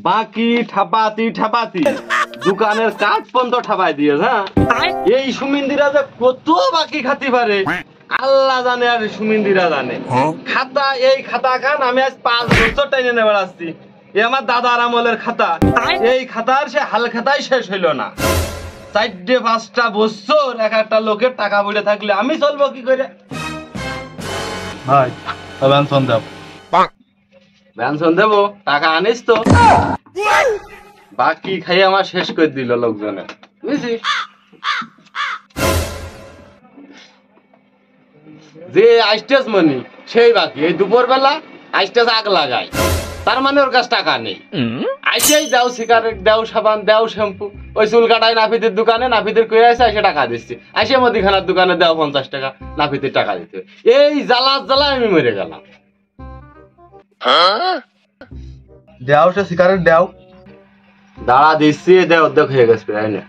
বাকি ঠাপাতি ঠাপাতি দোকানের কাজ পর্যন্ত ঠাপাই দিয়ে, হ্যাঁ। এই সুমিন্দিরা যে কত বাকি খাতি পারে আল্লাহ জানে, আর সুমিন্দিরা জানে। খাতা, এই খাতা খান আমি আজ 5 বছর টাইনে নেবার আসছি। এ আমার দাদার আমলের খাতা, এই খাতার সে হাল খাতাই শেষ হইল না। 4-5টা বছর এক একটা লোকের টাকা পড়ে থাকলে আমি চলবো কি করে? ভাই ব্যঞ্জন দেব, ব্যঞ্জন দেবো, টাকা আনিস তো। বাকি খাই আমার শেষ করে দিল লোকজনে, বুঝছিস? যে আইস্টেজ মনি সেই বাকি, এই দুপুর বেলা আইস্টেজ আগ লাগায়, তার মানে ওর কাছে টাকা নেই। আইসেই দাও সিগারেট, দাও সাবান, দাও শ্যাম্পু, ওই চুল কাটায় নাফিদের দোকানে, নাফিদের কয়ে আসে এসে টাকা দিচ্ছি। আইসে মুদিখানার দোকানে দাও 50 টাকা, নাফিদের টাকা দিতে। এই জ্বালা আমি মরে গেলাম। দেও সে সিগারেট দেও, দাঁড়া দিচ্ছি, দেয় অর্ধেক হয়ে গেছে প্রায় না।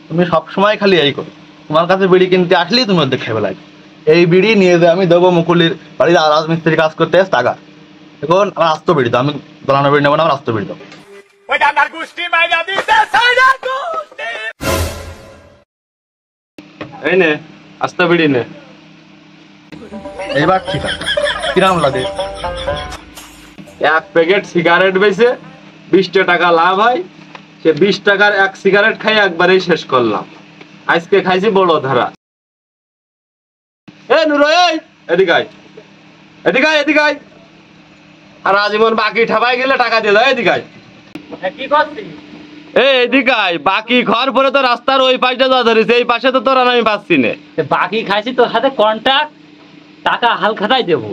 তুমি সবসময় খালি এই করো, তোমার কাছে বিড়ি কিনতে আসলেই তুমি অর্ধেক খেয়ে লাগে। এই বিড়ি নিয়ে যে আমি দেবো মুকুলির বাড়িতে রাজমিস্ত্রি কাজ করতে এসে টাকা। এখন আমার আস্ত বিড়ি দাও, আমি দোলানো বিড়ি নেবো না, আমার আস্ত বিড়ি দাও। এই নে আস্তা বিড়ি নে। এইবার ঠিক আছে, কিরাম লাগে? 1 প্যাকেট সিগারেট বেচে 20 টাকা লাভ হয়। সে 20 টাকার 1 সিগারেট খাই একবারেই শেষ করলাম। আজকে খাইছি বড় ধারা। এ নুরো, এই এদিকে আয়, এদিকে আয়, এদিকে আয়। আর আজীবন বাকি ঠাপাই গেলে টাকা দিয়ে দাও, এদিকে আয়। কি করছিস? এদিকে আয়, বাকি খাওয়ার পরে তো রাস্তার ওই পাশটা যা ধরেছে, এই পাশে তো তোর আর আমি পাচ্ছি না। বাকি খাইছি তোর সাথে কন্ট্রাক্ট, টাকা হাল খাতাই দেবো।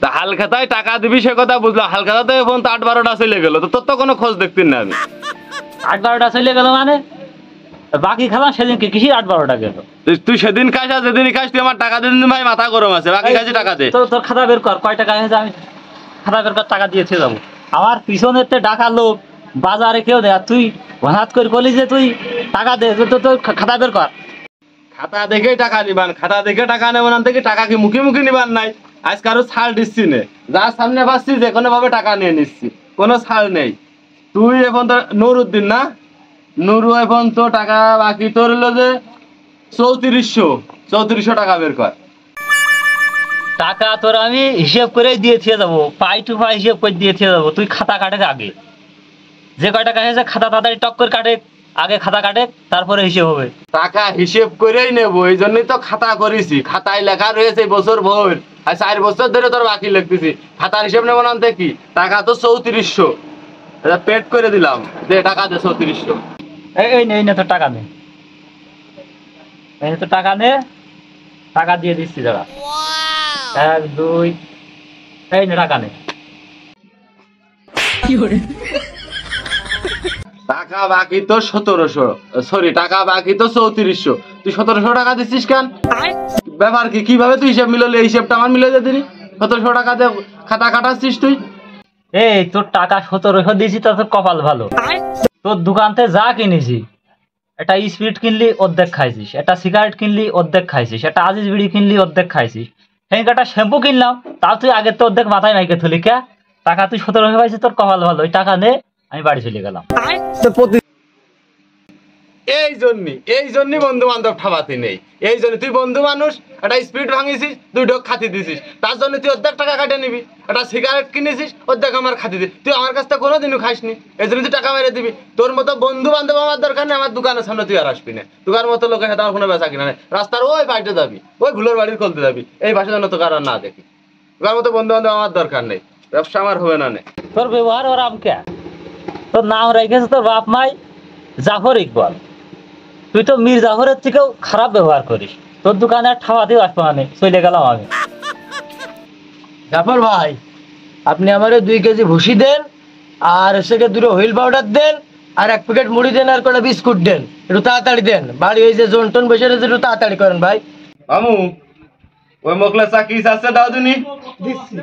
তা হাল খাতায় টাকা দিবি সে কথা বুঝলাম, হাল খাতাতে ফোন তো 8-12টা চলে গেল, তো তোর তো কোনো খোঁজ দেখতি না আমি। 8-12টা চলে গেল মানে? বাকি খেলাম সেদিন কি কিসির 8-12টা গেল? তুই সেদিন খাইস আর যেদিন খাইস তুই আমার টাকা দিন ভাই, মাথা গরম আছে। বাকি খাইছি টাকা দে। তোর খাতা বের কর, কয় টাকা হয়েছে আমি খাতা বের কর, টাকা দিয়েছে যাবো। আমার পিছনের তে ডাকা লোক বাজারে কেউ দেয়, তুই হঠাৎ করে বলি যে তুই টাকা দে, তোর খাতা বের কর। খাতা দেখেই টাকা নিবান, খাতা দেখে টাকা নেব না থেকে টাকা কি মুখে মুখে নিবান নাই। আজ কারো ছাড় দিচ্ছি নে, যার সামনে পাচ্ছি যে কোনো ভাবে টাকা নিয়ে নিচ্ছি, কোনো ছাড় নেই। তুই এখন তো নুরুদ্দিন না, নুরু এখন তো টাকা বাকি তোর হলো যে 3400 টাকা বের কর। টাকা তোর আমি হিসেব করে দিয়ে থিয়ে যাবো, পাই টু পাই হিসেব করে দিয়ে থিয়ে যাবো। তুই খাতা কাটে আগে, যে কয় টাকা হয়েছে খাতা তাড়াতাড়ি টক করে কাটে, আগে খাতা কাটে তারপরে হিসেব হবে। টাকা হিসেব করেই নেবো, এই জন্যই তো খাতা করেছি। খাতায় লেখা রয়েছে বছর ভোর, আর 4 বছর ধরে তোর বাকি লিখতেছি। খাতার হিসেব নেবো না কি? টাকা তো 3400, পেড করে দিলাম, দে টাকা দে 3400। এই নে তোর টাকা নে, এই নে তোর টাকা নে, টাকা দিয়ে দিচ্ছি দাদা। 1 2, এই নে টাকা নে। টাকা বাকি তো 1700, সরি টাকা বাকি তো 3400। তুই 1700 টাকা দিচ্ছিস কেন? ব্যাপার কি? কিভাবে তুই হিসাব মিলালি? এই হিসাবটা আমার মিলে যেতে 1700 টাকা দিয়ে খাতা কাটাচ্ছিস তুই। এই তোর টাকা 1700 দিয়েছি, তোর কপাল ভালো। তোর দোকানতে যা কিনেছি, একটা স্পিরিট কিনলি অর্ধেক খাইছিস, একটা সিগারেট কিনলি অর্ধেক খাইছিস, একটা আজিজ বিড়ি কিনলি অর্ধেক খাইছিস, সেদিনকে একটা শ্যাম্পু কিনলাম, তাও তুই আগের তো অর্ধেক মাথায় মাইকে থলি কে? টাকা তুই 1700 পাইছিস, তোর কপাল ভালো। ওই টাকা নে, আমি বাড়ি চলে গেলাম। এই জন্যই বন্ধু বান্ধব ঠাবাতে নেই। এই জন্য তুই বন্ধু মানুষ, একটা স্পিড ভাঙিছিস, 2 ঢোক খাতি দিছিস, তার জন্য তুই অর্ধেক টাকা কাটে নিবি। একটা সিগারেট কিনেছিস, অর্ধেক আমার খাতি দিস। তুই আমার কাছ থেকে কোনোদিনও খাসনি, এই জন্য তুই টাকা মেরে দিবি। তোর মতো বন্ধু বান্ধব আমার দরকার নেই। আমার দোকানের সামনে তুই আর আসবি না। দোকানের মতো লোকের সাথে আমার কোনো বেচা কিনা নেই। রাস্তার ওই পাইতে যাবি, ওই ঘুলোর বাড়ির কলতে যাবি, এই পাশে যেন তো কারণ না দেখি। তোর মতো বন্ধু বান্ধব আমার দরকার নেই, ব্যবসা আমার হবে না। তোর ব্যবহার ওরাম কে? তোর নাম রেখেছে তোর বাপ মাই জাফর ইকবাল, তুই তো মীর জাফরের থেকেও খারাপ ব্যবহার করিস। তোর দোকানে আর ঠাওয়াতেও আসবো না, চলে গেলাম আমি। জাফর ভাই, আপনি আমারে 2 কেজি ভুসি দেন, আর সেকে 2 হুইল পাউডার দেন, আর 1 প্যাকেট মুড়ি দেন, আর কটা বিস্কুট দেন। একটু তাড়াতাড়ি দেন, বাড়ি ওই যে জন্টন বসে রয়েছে, একটু তাড়াতাড়ি করেন ভাই। মামু, ওই মোকলা চাকরি আছে দাও দিনি। দিচ্ছি।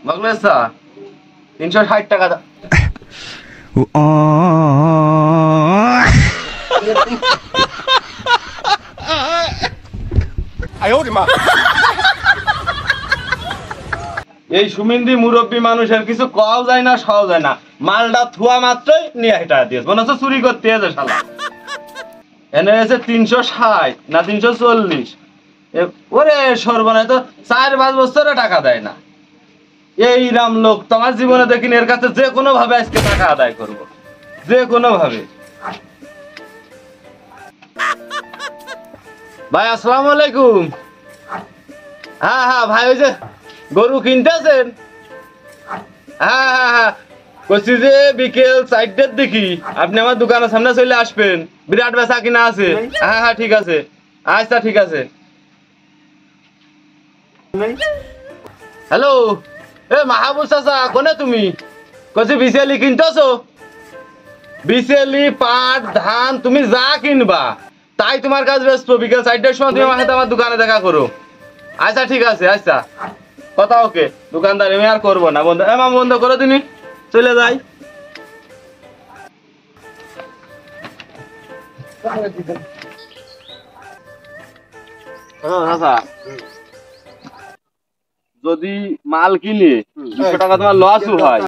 মোকলেসা 360 টাকা দাও। এই সুমিন্দি মুরব্বী মানুষের কিছু কওয়াও যায় না, সওয়াও যায় না। মালটা থুয়া মাত্রই নিয়ে হেঁটা দিয়েছে, মনে হচ্ছে চুরি করতে এসে শালা। এনে এসে 360 না 340। ওরে সর্বনাশ, তো 4-5 বছরে টাকা দেয় না। এই রাম লোক তোমার জীবনে দেখিনি, এর কাছে যে কোনো ভাবে আজকে টাকা আদায় করব, যে কোনো ভাবে। ভাই আসসালামু আলাইকুম। হ্যাঁ হ্যাঁ ভাই, ওই যে গরু কিনতেছেন? হ্যাঁ হ্যাঁ হ্যাঁ, বলছি যে বিকেল 4টার দিকে আপনি আমার দোকানের সামনে চলে আসবেন, বিরাট বেচা কিনা আছে। হ্যাঁ হ্যাঁ ঠিক আছে, আচ্ছা ঠিক আছে। হ্যালো, এ মাহবুব চাচা কোনে তুমি? কইছি বিচেলি কিনতেছো? বিচেলি, পাট, ধান তুমি যা কিনবা তাই তোমার কাছে বেচবো। বিকেল 4টার সময় তুমি আমার সাথে আমার দোকানে দেখা করো। আচ্ছা ঠিক আছে, আচ্ছা কথা ওকে। দোকানদার আমি আর করবো না, বন্ধ এমন বন্ধ করো, তুমি চলে যাই। যদি মাল কিনে 200 টাকা তোমার লসও হয়,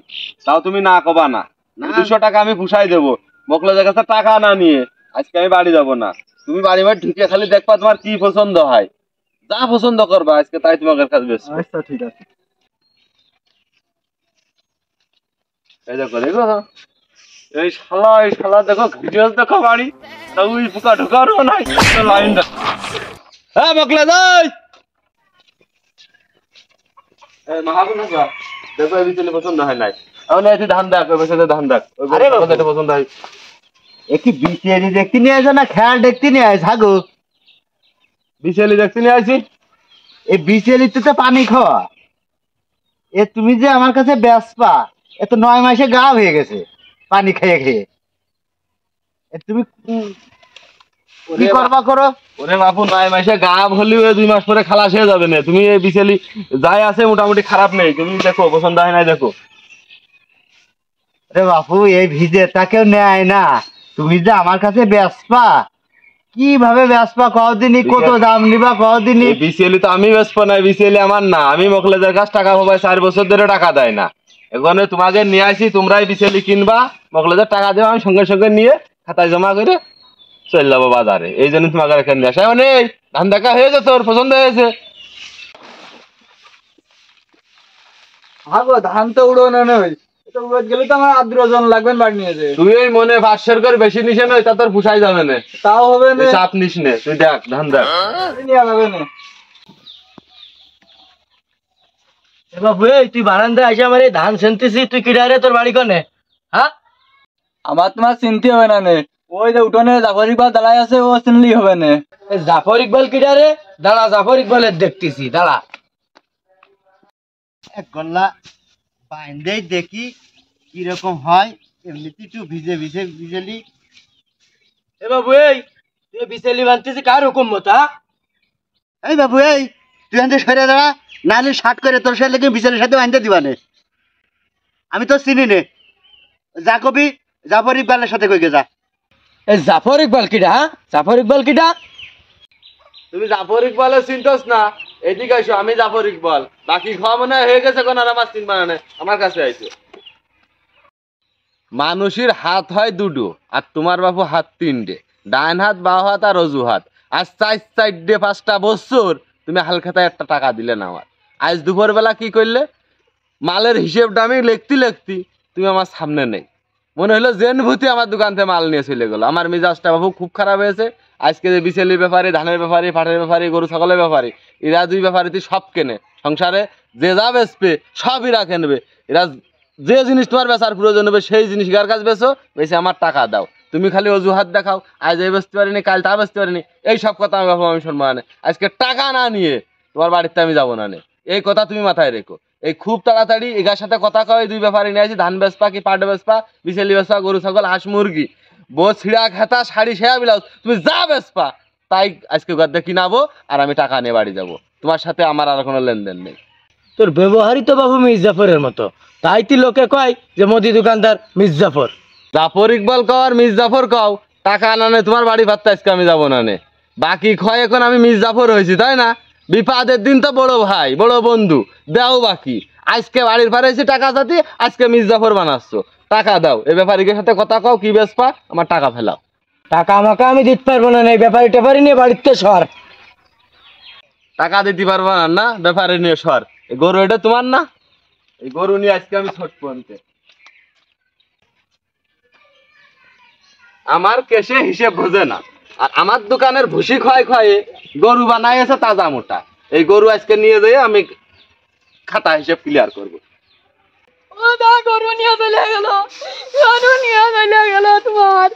তাও তুমি না কবা না। 200 টাকা আমি পুষাই দেবো। মকলেদের কাছে টাকা না নিয়ে আজকে আমি বাড়ি যাব না। তুমি বাড়ি বাড়ি ঢুকে খালি দেখবা তোমার কি পছন্দ হয়, যা পছন্দ করবা আজকে তাই তোমাদের কাছে বেচবো। আচ্ছা ঠিক আছে। এই দেখো দেখো, এই শালা দেখো, ভিডিও দেখো বাড়ি, তা ওই পোকা ঢোকারও নাই লাইন। হ্যাঁ মকলে যাই। মাহাবুব চাচা দেখো, এই বিচেলি পছন্দ হয় নাই। এখন এই যে ধান দেখ, ওই পাশে ধান দেখ, আরে বাবা। এটা পছন্দ হয়। একটি বিচেলি দেখতে নিয়ে আসো না খেয়াল দেখতে নিয়ে আস হাগো? বিচেলি দেখতে নিয়ে আসি। এই বিচেলিতে তো পানি খাওয়া। এ তুমি যে আমার কাছে বেচপা, এ তো 9 মাসে গা হয়ে গেছে পানি খেয়ে খেয়ে। এ তুমি কি করবা করো? ওরে বাপু, 9 মাসে গা হলেও 2 মাস পরে খালাস হয়ে যাবে না। তুমি এই বিচেলি যাই আছে মোটামুটি খারাপ নেই, তুমি দেখো পছন্দ হয় নাই দেখো। আরে বাপু, এই ভিজে তা কেউ নেয় না। তুমি যে আমার কাছে বেচপা, কিভাবে বেচপা কদিনই, কত দাম নিবা কদিনই? এই বিসিএলি তো আমি বেচবো না, বিসিএলি আমার না। আমি মকলেদের কাছে টাকা পাবাই, 4 বছর ধরে টাকা দেয় না। এখানে তোমাকে নিয়ে আসি, তোমরাই বিসিএলি কিনবা, মকলেদের টাকা দেবো, আমি সঙ্গে সঙ্গে নিয়ে খাতায় জমা করে চলে যাবো বাজারে। এই জন্য তোমাকে এখানে নিয়ে আসা। এই ধান দেখা হয়েছে, তোর পছন্দ হয়েছে? হাগো ধান তো উড়ো না নই, এটা উড়ে গেলে তো আমার 8 জন লাগবেন বাড়ি নিয়ে যে। তুই এই মনে 500 করে বেশি নিস না, তা তোর পুষাই যাবে না। তাও হবে না, এই চাপ নিস নে, তুই দেখ ধান দেখ। নিয়ে যাবে না। এ বাবু, এই তুই বারান্দায় এসে আমার এই ধান সেনতেছি, তুই কিডা রে? তোর বাড়ি কোনে? হ্যাঁ, আমার তোমার চিনতে হবে না নে। ওই যে উঠোনে জাফর ইকবাল দাঁড়ায় আছে, ও চিনলেই হবে না। জাফর ইকবাল কিডা রে? দাঁড়া, জাফর ইকবালের দেখতেছি, দাঁড়া। এক গল্লা বাইন্দেই দেখি কিরকম হয়। এমনিতে একটু ভিজে ভিজে ভিজেলি। এ বাবু, এই তুই বিচেলি বানতেছি কার হুকুম মতো? এই বাবু, এই তুই আনতে সরে দাঁড়া, নাহলে শার্ট করে তোর সাথে লেগে বিছানের সাথে আনতে দিবানে। আমি তো চিনি নে, যা কবি জাফর ইকবালের সাথে কই গে যা। এই জাফর ইকবাল কিডা? হ্যাঁ, জাফর ইকবাল কিডা? তুমি জাফর ইকবালের চিনতোস না? এদিকে আসো, আমি জাফর ইকবাল। বাকি খাওয়া মনে হয় হয়ে গেছে, কোন আর আমার চিনবা না, আমার কাছে আইছো। মানুষের হাত হয় 2টো, আর তোমার বাপু হাত 3টে, ডান হাত, বাও হাত আর অজু হাত। আজ 4 5টা বছর তুমি হালখাতায় একটা টাকা দিলে না আমার। আজ দুপুরবেলা কি করলে? মালের হিসেবটা আমি লিখতি তুমি আমার সামনে নেই। মনে হলো জেন ভূতি আমার দোকান থেকে মাল নিয়ে চলে গেলো। আমার মেজাজটা বাবু খুব খারাপ হয়েছে। আজকে যে বিচেলির ব্যাপারে, ধানের ব্যাপারে, পাটের ব্যাপারে, গরু ছাগলের ব্যাপারে, এরা 2 ব্যাপারে সব কেনে। সংসারে যে যা বেচবে সব এরা কেনবে। এরা যে জিনিস তোমার বেচার প্রয়োজন হবে সেই জিনিস কার কাছে বেচো, বেশি আমার টাকা দাও। তুমি খালি অজুহাত দেখাও, আজ এই বেচতে পারিনি, কাল তা বেচতে পারিনি, এই সব কথা আমি বাবু আমি শুনবো না। আজকে টাকা না নিয়ে তোমার বাড়িতে আমি যাবো না। এই কথা তুমি মাথায় রেখো। এই খুব তাড়াতাড়ি এগার সাথে কথা কয়, 2 ব্যাপারে নিয়ে আসি, ধান বেচপা কি পাট বেচপা, বিচেলি বেচপা, গরু ছাগল, হাঁস মুরগি, বউ ছিঁড়া খেতা, শাড়ি সেয়া ব্লাউজ, তুমি যা বেচপা তাই আজকে গদ্দে কিনাবো, আর আমি টাকা নিয়ে বাড়ি যাবো। তোমার সাথে আমার আর কোনো লেনদেন নেই। তো তোর ব্যবহারই তো বাবু মির্জাফরের মতো, তাই তুই লোকে কয় যে মোদি দোকানদার মির্জাফর। জাফর ইকবাল কও আর মির্জাফর কও, টাকা আনানে তোমার বাড়ি ভাতটা আজকে আমি যাবো না নে। বাকি ক্ষয় এখন আমি মির্জাফর হয়েছি তাই না? বিপদের দিন তো বড় ভাই বড় বন্ধু, দাও বাকি। আজকে বাড়ির ফারাইছি টাকা জাতি, আজকে মির্জাফর বানাচ্ছ, টাকা দাও। এ ব্যাপারীদের সাথে কথা কও, কি বেসপা, আমার টাকা ফেলাও। টাকা আমাকে আমি দিতে পারবো না, এই ব্যাপারী টেপারি নিয়ে বাড়িতে সর। টাকা দিতে পারবো না না, ব্যাপারে নিয়ে সর। এই গরু এটা তোমার না, এই গরু নিয়ে আজকে আমি ছোট পন্থে। আমার কেসে হিসেব বোঝে না, আর আমার দোকানের ভুসি খয় খয়ে গরু বানাইছে তাজা মোটা। এই গরু আজকে নিয়ে যেয়ে আমি খাতা হিসেব ক্লিয়ার করবো। ও দা গরু নিয়ে চলে গেল, গরু নিয়ে চলে গেল তোমার।